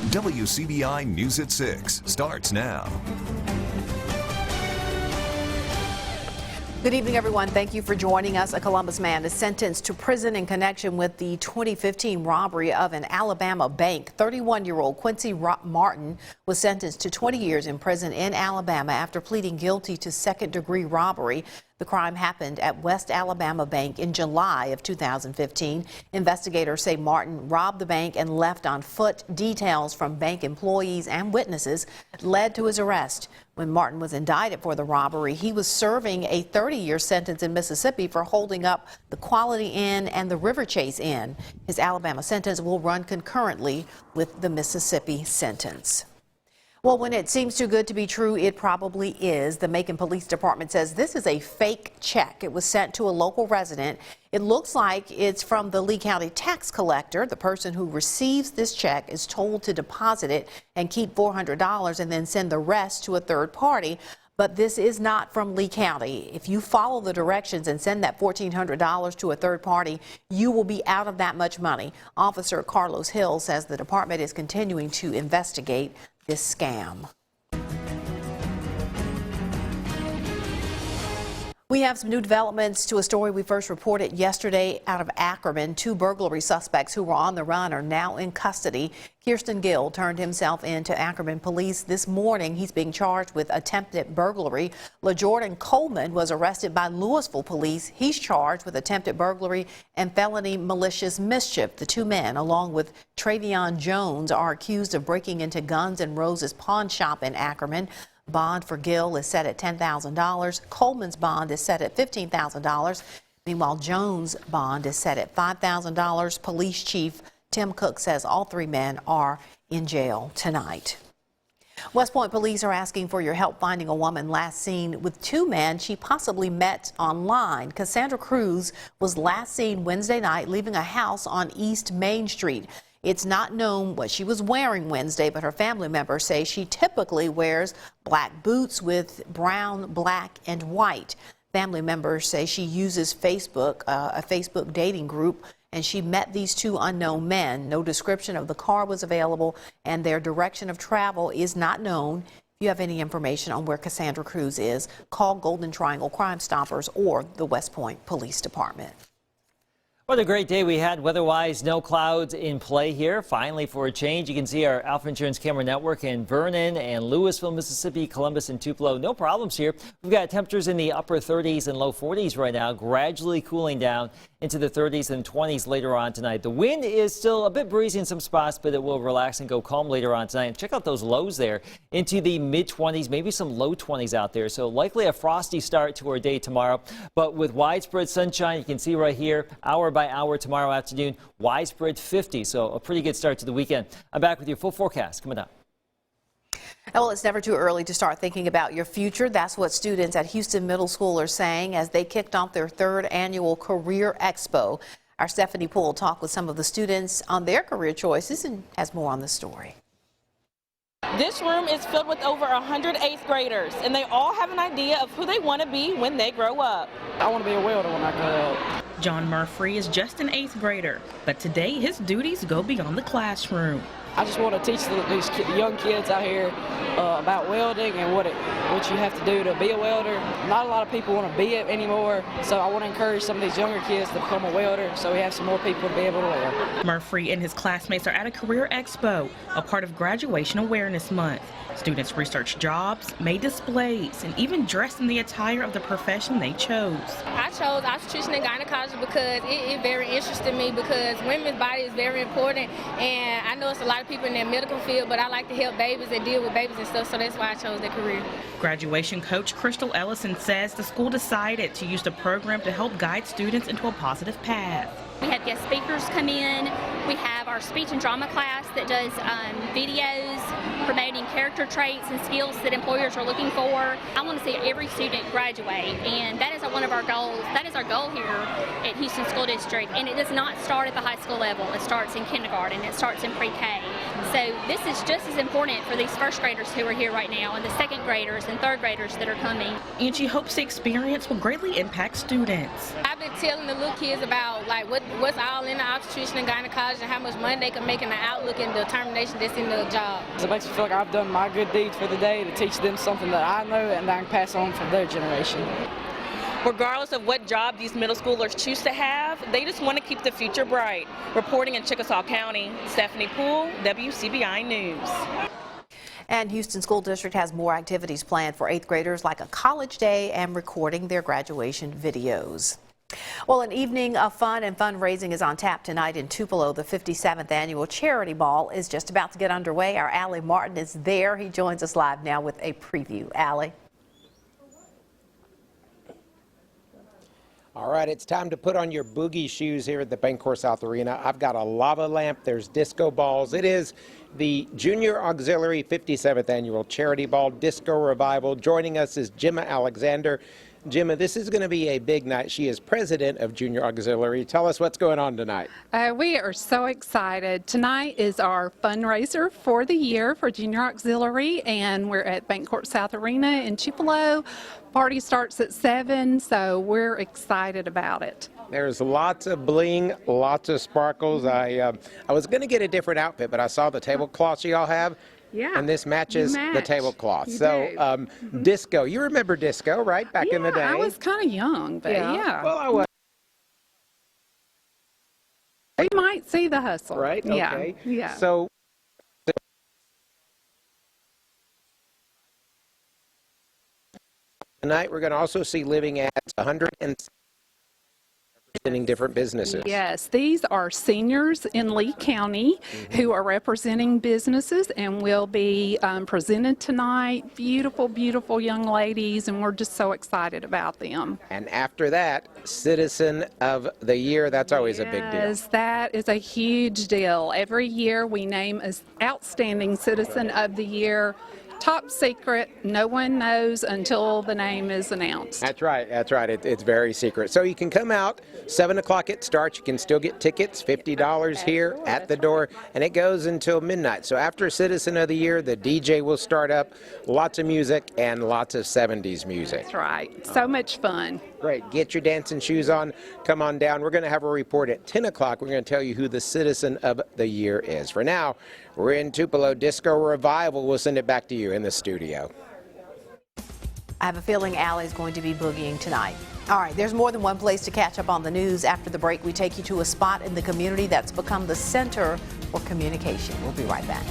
WCBI News at 6 starts now. Good evening, everyone. Thank you for joining us. A Columbus man is sentenced to prison in connection with the 2015 robbery of an Alabama bank. 31-year-old Quincy Martin was sentenced to 20 years in prison in Alabama after pleading guilty to second-degree robbery. The crime happened at West Alabama Bank in July of 2015. Investigators say Martin robbed the bank and left on foot. Details from bank employees and witnesses led to his arrest. When Martin was indicted for the robbery, he was serving a 30-year sentence in Mississippi for holding up the Quality Inn and the River Chase Inn. His Alabama sentence will run concurrently with the Mississippi sentence. Well, when it seems too good to be true, it probably is. The Macon Police Department says this is a fake check. It was sent to a local resident. It looks like it's from the Lee County tax collector. The person who receives this check is told to deposit it and keep $400 and then send the rest to a third party. But this is not from Lee County. If you follow the directions and send that $1,400 to a third party, you will be out of that much money. Officer Carlos Hill says the department is continuing to investigate this scam. We have some new developments to a story we first reported yesterday out of Ackerman. 2 burglary suspects who were on the run are now in custody. Kirsten Gill turned himself in to Ackerman police this morning. He's being charged with attempted burglary. LaJordan Coleman was arrested by Louisville police. He's charged with attempted burglary and felony malicious mischief. The 2 men, along with Travion Jones, are accused of breaking into Guns N' Roses pawn shop in Ackerman. Bond for Gill is set at $10,000. Coleman's bond is set at $15,000. Meanwhile, Jones' bond is set at $5,000. Police Chief Tim Cook says all 3 men are in jail tonight. West Point police are asking for your help finding a woman last seen with 2 men she possibly met online. Cassandra Cruz was last seen Wednesday night leaving a house on East Main Street. It's not known what she was wearing Wednesday, but her family members say she typically wears black boots with brown, black, and white. Family members say she uses Facebook, a Facebook dating group, and she met these 2 unknown men. No description of the car was available, and their direction of travel is not known. If you have any information on where Cassandra Cruz is, call Golden Triangle Crime Stoppers or the West Point Police Department. What a great day we had. Weather-wise, no clouds in play here. Finally, for a change, you can see our Alpha Insurance camera network in Vernon and Louisville, Mississippi, Columbus, and Tupelo. No problems here. We've got temperatures in the upper 30s and low 40s right now, gradually cooling down into the 30s and 20s later on tonight. The wind is still a bit breezy in some spots, but it will relax and go calm later on tonight. And check out those lows there into the mid-20s, maybe some low 20s out there. So likely a frosty start to our day tomorrow, but with widespread sunshine. You can see right here, hour by hour tomorrow afternoon, widespread 50. So a pretty good start to the weekend. I'm back with your full forecast coming up. Well, it's never too early to start thinking about your future. That's what students at Houston Middle School are saying as they kicked off their 3rd annual Career Expo. Our Stephanie Poole talked with some of the students on their career choices and has more on the story. This room is filled with over 100 8th graders, and they all have an idea of who they want to be when they grow up. I want to be a welder when I grow up. John Murphy is just an 8th grader, but today his duties go beyond the classroom. I just want to teach these young kids out here about welding and what you have to do to be a welder. Not a lot of people want to be it anymore, so I want to encourage some of these younger kids to become a welder so we have some more people to be able to weld. Murphy and his classmates are at a Career Expo, a part of Graduation Awareness Month. Students research jobs, made displays, and even dressed in the attire of the profession they chose. I chose obstetrician and gynecology because it very interested me, because women's body is very important, and I know it's a lot of people in that medical field, but I like to help babies and deal with babies and stuff, so that's why I chose that career. Graduation coach Crystal Ellison says the school decided to use the program to help guide students into a positive path. We have guest speakers come in. We have our speech and drama class that does videos promoting character traits and skills that employers are looking for. I want to see every student graduate, and that is one of our goals. That is our goal here at Houston School District, and it does not start at the high school level. It starts in kindergarten. It starts in pre-K. So this is just as important for these first graders who are here right now and the second graders and third graders that are coming. And she hopes the experience will greatly impact students. I've been telling the little kids about like what's all in the obstetrician and gynecology and how much money they can make in the outlook and the determination that's in the job. So it makes me feel like I've done my good deed for the day to teach them something that I know and that I can pass on from their generation. Regardless of what job these middle schoolers choose to have, they just want to keep the future bright. Reporting in Chickasaw County, Stephanie Poole, WCBI News. And Houston School District has more activities planned for 8th graders like a college day and recording their graduation videos. Well, an evening of fun and fundraising is on tap tonight in Tupelo. The 57th annual charity ball is just about to get underway. Our Allie Martin is there. He joins us live now with a preview. Allie. All right, it's time to put on your boogie shoes here at the Bancorp South Arena. I've got a lava lamp, there's disco balls. It is the Junior Auxiliary 57th Annual Charity Ball Disco Revival. Joining us is Gemma Alexander. Gemma, this is going to be a big night. She is president of Junior Auxiliary. Tell us what's going on tonight. We are so excited. Tonight is our fundraiser for the year for Junior Auxiliary, and we're at Bancorp South Arena in Tupelo. Party starts at 7, so we're excited about it. There's lots of bling, lots of sparkles. I was going to get a different outfit, but I saw the tablecloths you all have. Yeah, and this matches the tablecloth. You So disco, you remember disco, right? Back in the day. I was kind of young, but yeah. Well, I was. We might see the hustle. Right? Okay. Yeah. So tonight we're going to also see living at 100 representing different businesses. Yes, these are seniors in Lee County who are representing businesses and will be presented tonight. Beautiful, beautiful young ladies, and we're just so excited about them. And after that, Citizen of the Year, that's always a big deal. Yes, that is a huge deal. Every year we name an outstanding Citizen of the Year. Top secret, no one knows until the name is announced. That's right, that's right. It's very secret. So you can come out, 7 o'clock it starts. You can still get tickets, $50 here at the door, and it goes until midnight. So after Citizen of the Year, the DJ will start up, lots of music and lots of 70s music. That's right, so much fun. Great, get your dancing shoes on, come on down. We're going to have a report at 10 o'clock. We're going to tell you who the Citizen of the Year is. For now, we're in Tupelo Disco Revival. We'll send it back to you in the studio. I have a feeling Allie's going to be boogieing tonight. All right, there's more than one place to catch up on the news. After the break, we take you to a spot in the community that's become the center for communication. We'll be right back.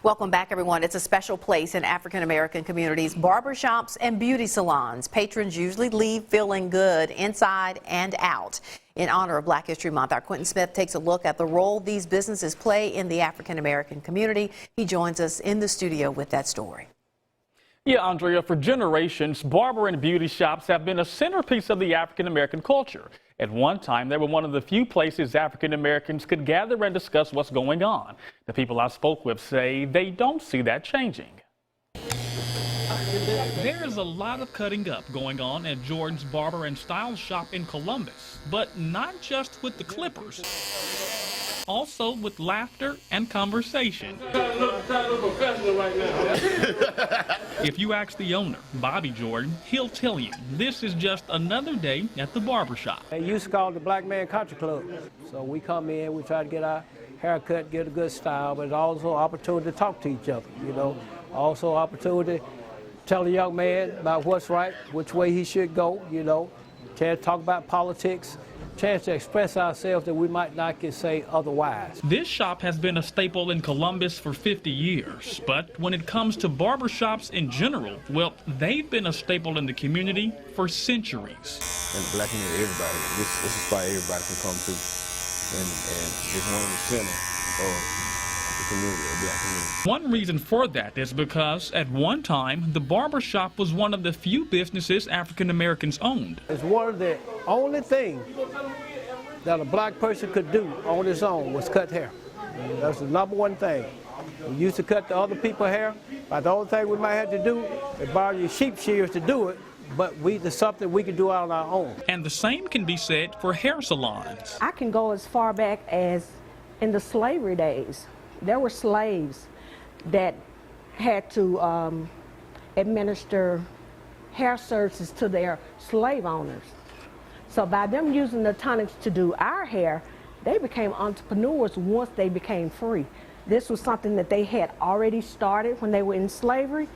Welcome back, everyone. It's a special place in African-American communities, barbershops and beauty salons. Patrons usually leave feeling good inside and out. In honor of Black History Month, our Quentin Smith takes a look at the role these businesses play in the African-American community. He joins us in the studio with that story. Yeah, Andrea, for generations, barber and beauty shops have been a centerpiece of the African-American culture. At one time, they were one of the few places African-Americans could gather and discuss what's going on. The people I spoke with say they don't see that changing. There's a lot of cutting up going on at Jordan's Barber and Style Shop in Columbus, but not just with the clippers, also with laughter and conversation. If you ask the owner, Bobby Jordan, he'll tell you this is just another day at the barbershop. They used to call it the Black Man Country Club. So we come in, we try to get our haircut, get a good style, but it's also an opportunity to talk to each other, you know. Also opportunity to tell a young man about what's right, which way he should go, you know. Chance to talk about politics, chance to express ourselves that we might not can say otherwise. This shop has been a staple in Columbus for 50 years, but when it comes to barbershops in general, well, they've been a staple in the community for centuries. And the black community, everybody, this is a spot everybody can come to, and it's one of the center of the community, the black community. One reason for that is because at one time, the barbershop was one of the few businesses African Americans owned. It's one of the only things that a black person could do on his own was cut hair. That's the number one thing. We used to cut the other people's hair, but the only thing we might have to do is borrow your sheep shears to do it, but there's something we can do on our own. And the same can be said for hair salons. I can go as far back as in the slavery days, there were slaves that had to administer hair services to their slave owners. So by them using the tonics to do our hair, they became entrepreneurs once they became free. This was something that they had already started when they were in slavery,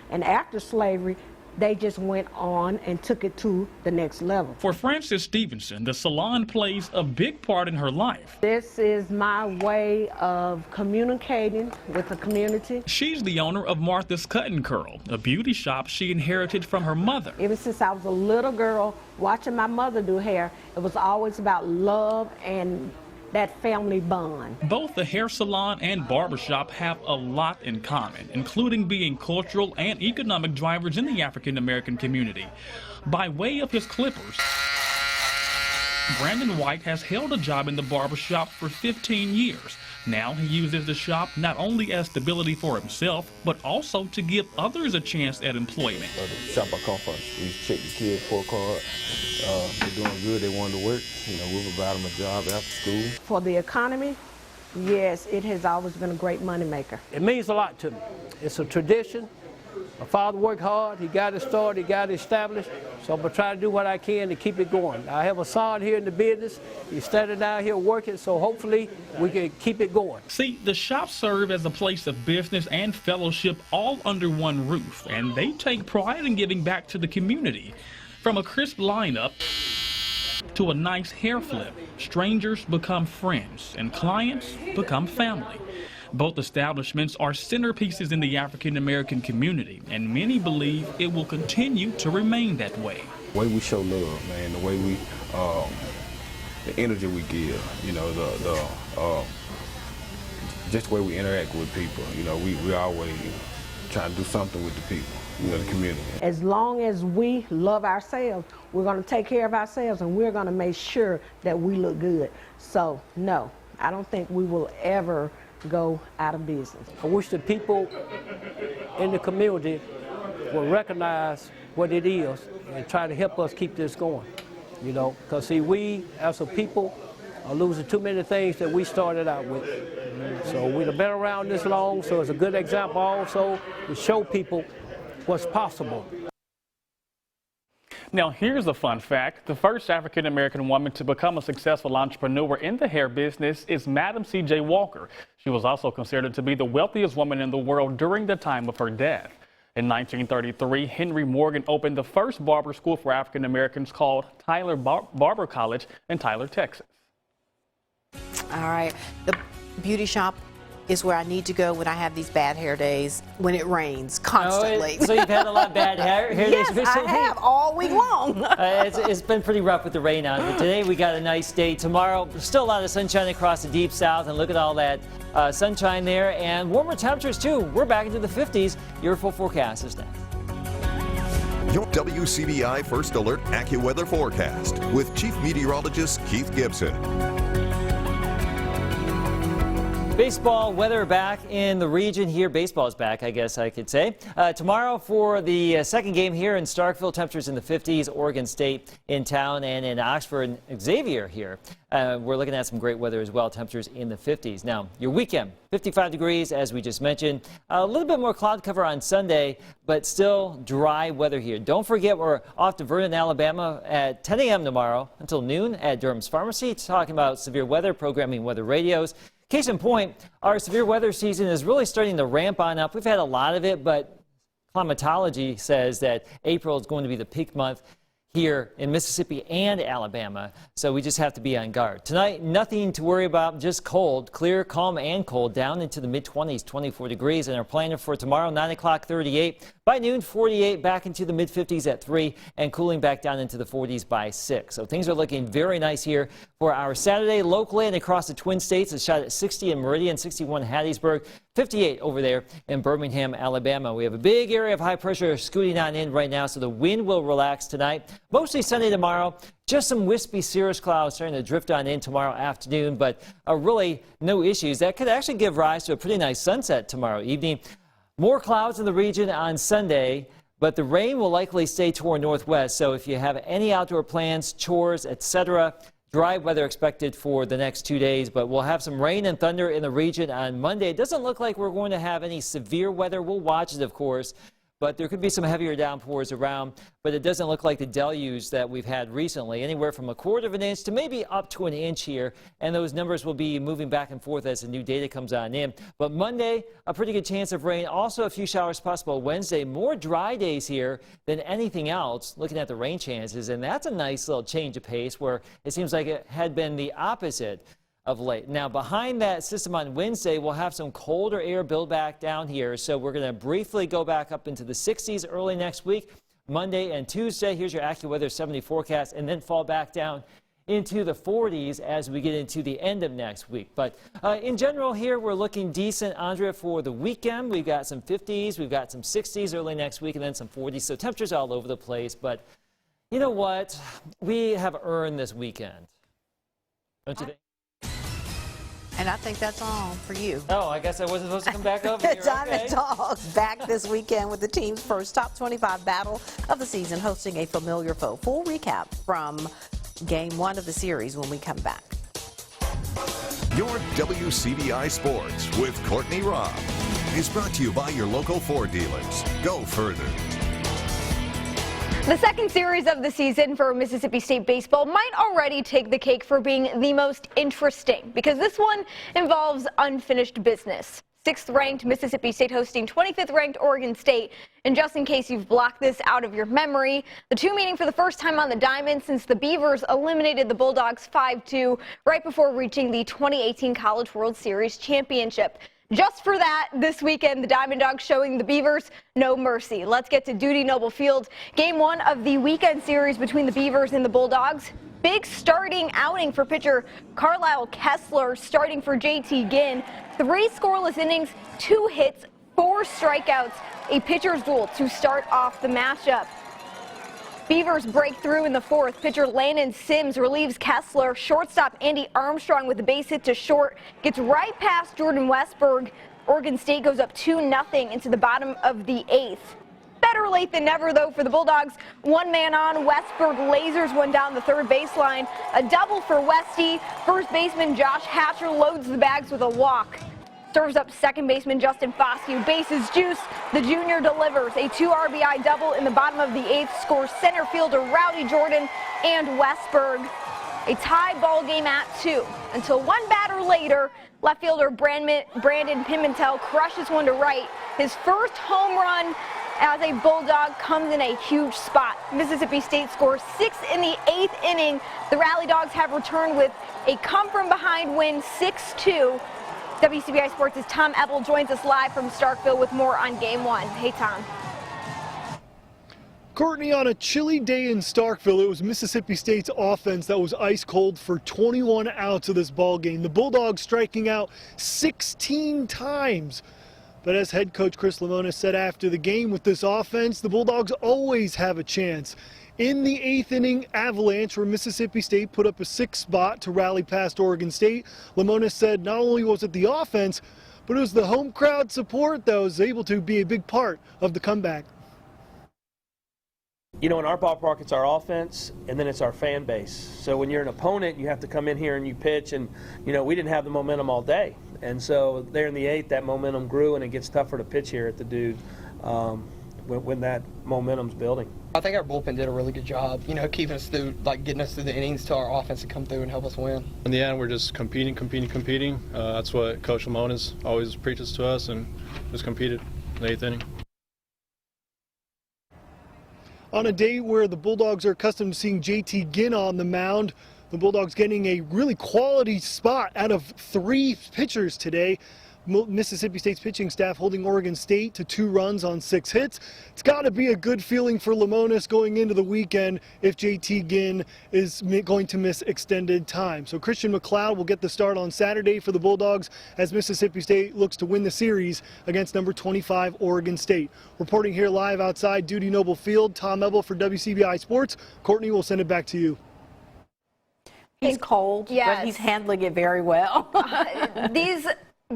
and after slavery, they just went on and took it to the next level. For Frances Stevenson, the salon plays a big part in her life. This is my way of communicating with the community. She's the owner of Martha's Cut and Curl, a beauty shop she inherited from her mother. Ever since I was a little girl, watching my mother do hair, it was always about love and that family bond. Both the hair salon and barbershop have a lot in common, including being cultural and economic drivers in the African American community. By way of his clippers, Brandon White has held a job in the barbershop for 15 years. Now he uses the shop not only as stability for himself, but also to give others a chance at employment. The shop I come from, we check the kids' report card. They're doing good, they want to work. You know, we'll provide them a job after school. For the economy, yes, it has always been a great moneymaker. It means a lot to me. It's a tradition. My father worked hard, he got it started, he got it established, so I'm going to try to do what I can to keep it going. I have a son here in the business, he's standing down here working, so hopefully we can keep it going. See, the shops serve as a place of business and fellowship all under one roof, and they take pride in giving back to the community. From a crisp lineup to a nice hair flip, strangers become friends and clients become family. Both establishments are centerpieces in the African American community, and many believe it will continue to remain that way. The way we show love, man, the way we, the energy we give, you know, just the way we interact with people, you know, we always try to do something with the people, you know, the community. As long as we love ourselves, we're going to take care of ourselves, and we're going to make sure that we look good. So, no, I don't think we will ever go out of business. I wish the people in the community will recognize what it is and try to help us keep this going, you know, because see, we as a people are losing too many things that we started out with. So we've been around this long, so it's a good example also to show people what's possible. Now, here's a fun fact. The first African-American woman to become a successful entrepreneur in the hair business is Madam C.J. Walker. She was also considered to be the wealthiest woman in the world during the time of her death. In 1933, Henry Morgan opened the first barber school for African-Americans called Tyler Barber College in Tyler, Texas. All right. The beauty shop is where I need to go when I have these bad hair days, when it rains constantly. So you've had a lot of bad hair yes, days recently? I have, all week long. It's been pretty rough with the rain on, but today we got a nice day. Tomorrow, still a lot of sunshine across the deep south, and look at all that sunshine there, and warmer temperatures too. We're back into the 50s. Your full forecast is next. Your WCBI First Alert AccuWeather forecast with Chief Meteorologist Keith Gibson. Baseball weather back in the region here. Baseball is back, I guess I could say. Tomorrow for the second game here in Starkville, temperatures in the 50s. Oregon State in town, and in Oxford and Xavier here. We're looking at some great weather as well, temperatures in the 50s. Now, your weekend, 55 degrees, as we just mentioned. A little bit more cloud cover on Sunday, but still dry weather here. Don't forget, we're off to Vernon, Alabama at 10 a.m. tomorrow until noon at Durham's Pharmacy, talking about severe weather, programming weather radios. Case in point, our severe weather season is really starting to ramp on up. We've had a lot of it, but climatology says that April is going to be the peak month here in Mississippi and Alabama, so we just have to be on guard. Tonight, nothing to worry about, just cold, clear, calm, and cold, down into the mid-20s, 24 degrees, and our planning for tomorrow, 9 o'clock, 38. By noon, 48, back into the mid-50s at 3, and cooling back down into the 40s by 6. So things are looking very nice here for our Saturday, locally and across the Twin States. It's shot at 60 in Meridian, 61 in Hattiesburg, 58 over there in Birmingham, Alabama. We have a big area of high pressure scooting on in right now, so the wind will relax tonight. Mostly sunny tomorrow. Just some wispy cirrus clouds starting to drift on in tomorrow afternoon, but really no issues. That could actually give rise to a pretty nice sunset tomorrow evening. More clouds in the region on Sunday, but the rain will likely stay toward northwest. So if you have any outdoor plans, chores, etc., Dry weather expected for the next 2 days, but we'll have some rain and thunder in the region on Monday. It doesn't look like we're going to have any severe weather. We'll watch it, of course, but there could be some heavier downpours around. But it doesn't look like the deluge that we've had recently, anywhere from 1/4 of an inch to maybe up to an inch here. And those numbers will be moving back and forth as the new data comes on in. But Monday, a pretty good chance of rain. Also a few showers possible Wednesday. More dry days here than anything else, looking at the rain chances. And that's a nice little change of pace where it seems like it had been the opposite of late. Now, behind that system on Wednesday, we'll have some colder air build back down here. So we're going to briefly go back up into the 60s early next week. Monday and Tuesday, here's your AccuWeather 70 forecast, and then fall back down into the 40s as we get into the end of next week. But in general here, we're looking decent, Andrea, for the weekend. We've got some 50s, we've got some 60s early next week, and then some 40s. So temperatures all over the place. But you know what? We have earned this weekend. Don't you think? And I think that's all for you. Oh, I guess I wasn't supposed to come back over here. Diamond Dogs back this weekend with the team's first top 25 battle of the season, hosting a familiar foe. Full recap from Game 1 of the series when we come back. Your WCBI Sports with Courtney Robb is brought to you by your local Ford dealers. Go further. The second series of the season for Mississippi State baseball might already take the cake for being the most interesting, because this one involves unfinished business. 6th-ranked Mississippi State hosting 25th-ranked Oregon State. And just in case you've blocked this out of your memory, the two meeting for the first time on the diamond since the Beavers eliminated the Bulldogs 5-2 right before reaching the 2018 College World Series championship. Just for that, this weekend, the Diamond Dogs showing the Beavers no mercy. Let's get to Dudy Noble Field. Game 1 of the weekend series between the Beavers and the Bulldogs. Big starting outing for pitcher Carlisle Kessler, starting for JT Ginn. 3 scoreless innings, 2 hits, 4 strikeouts, a pitcher's duel to start off the matchup. Beavers break through in the 4th. Pitcher Landon Sims relieves Kessler. Shortstop Andy Armstrong with the base hit to short gets right past Jordan Westberg. Oregon State goes up 2-0 into the bottom of the 8th. Better late than never, though, for the Bulldogs. 1 man on. Westberg lasers one down the 3rd baseline. A double for Westy. First baseman Josh Hatcher loads the bags with a walk. Serves up second baseman Justin Foscue. Bases juice. The junior delivers a 2 RBI double in the bottom of the 8th. Scores center fielder Rowdy Jordan and Westberg. A tie ball game at 2 until 1 batter later. Left fielder Brandon Pimentel crushes one to right. His first home run as a Bulldog comes in a huge spot. Mississippi State scores 6 in the 8th inning. The Rally Dogs have returned with a come-from-behind win 6-2. WCBI Sports' Tom Ebel joins us live from Starkville with more on Game 1. Hey, Tom. Courtney, on a chilly day in Starkville, it was Mississippi State's offense that was ice cold for 21 outs of this ball game. The Bulldogs striking out 16 times. But as head coach Chris Lemonis said after the game, with this offense, the Bulldogs always have a chance. In the 8th inning avalanche, where Mississippi State put up a 6th spot to rally past Oregon State, Lemonis said not only was it the offense, but it was the home crowd support that was able to be a big part of the comeback. You know, in our ballpark, it's our offense, and then it's our fan base. So when you're an opponent, you have to come in here and you pitch, and, you know, we didn't have the momentum all day. And so there in the 8th, that momentum grew, and it gets tougher to pitch here at the Dude when that momentum's building. I think our bullpen did a really good job, you know, keeping us through, like getting us through the innings to our offense to come through and help us win. In the end, we're just competing. That's what Coach Lemonis always preaches to us, and just competed in the 8th inning. On a day where the Bulldogs are accustomed to seeing JT Ginn on the mound, the Bulldogs getting a really quality spot out of 3 pitchers today. Mississippi State's pitching staff holding Oregon State to 2 runs on 6 hits. It's got to be a good feeling for Lemonis going into the weekend if JT Ginn is going to miss extended time. So Christian McLeod will get the start on Saturday for the Bulldogs as Mississippi State looks to win the series against number 25 Oregon State. Reporting here live outside Dudy Noble Field, Tom Ebel for WCBI Sports. Courtney, will send it back to you. He's cold, yes, but he's handling it very well. These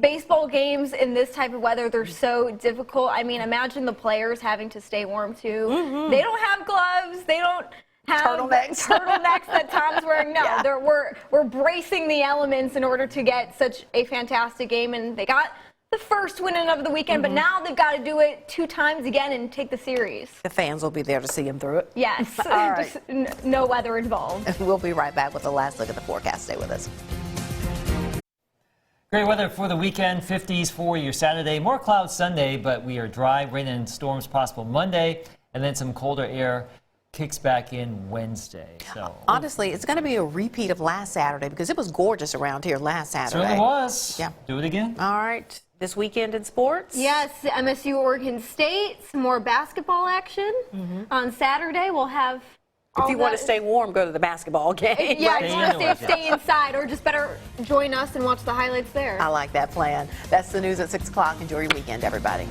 baseball games in this type of weather, they're so difficult. I mean, imagine the players having to stay warm too. They don't have gloves. They don't have turtlenecks that Tom's wearing. No, Yeah. we're bracing the elements in order to get such a fantastic game, and they got the first win of the weekend, but now they've got to do it 2 times again and take the series. The fans will be there to see them through it. Yes. All right. Just no weather involved. We'll be right back with the last look at the forecast. Stay with us. Great weather for the weekend, 50s for your Saturday. More clouds Sunday, but we are dry. Rain and storms possible Monday, and then some colder air kicks back in Wednesday. So Honestly, it's going to be a repeat of last Saturday because it was gorgeous around here last Saturday. certainly was. Yeah. Do it again. All right. This weekend in sports? Yes, MSU Oregon State, some more basketball action. On Saturday, we'll have If you want to stay warm, go to the basketball game. Yeah, if you want to stay inside, or just better join us and watch the highlights there. I like that plan. That's the news at 6 o'clock. Enjoy your weekend, everybody.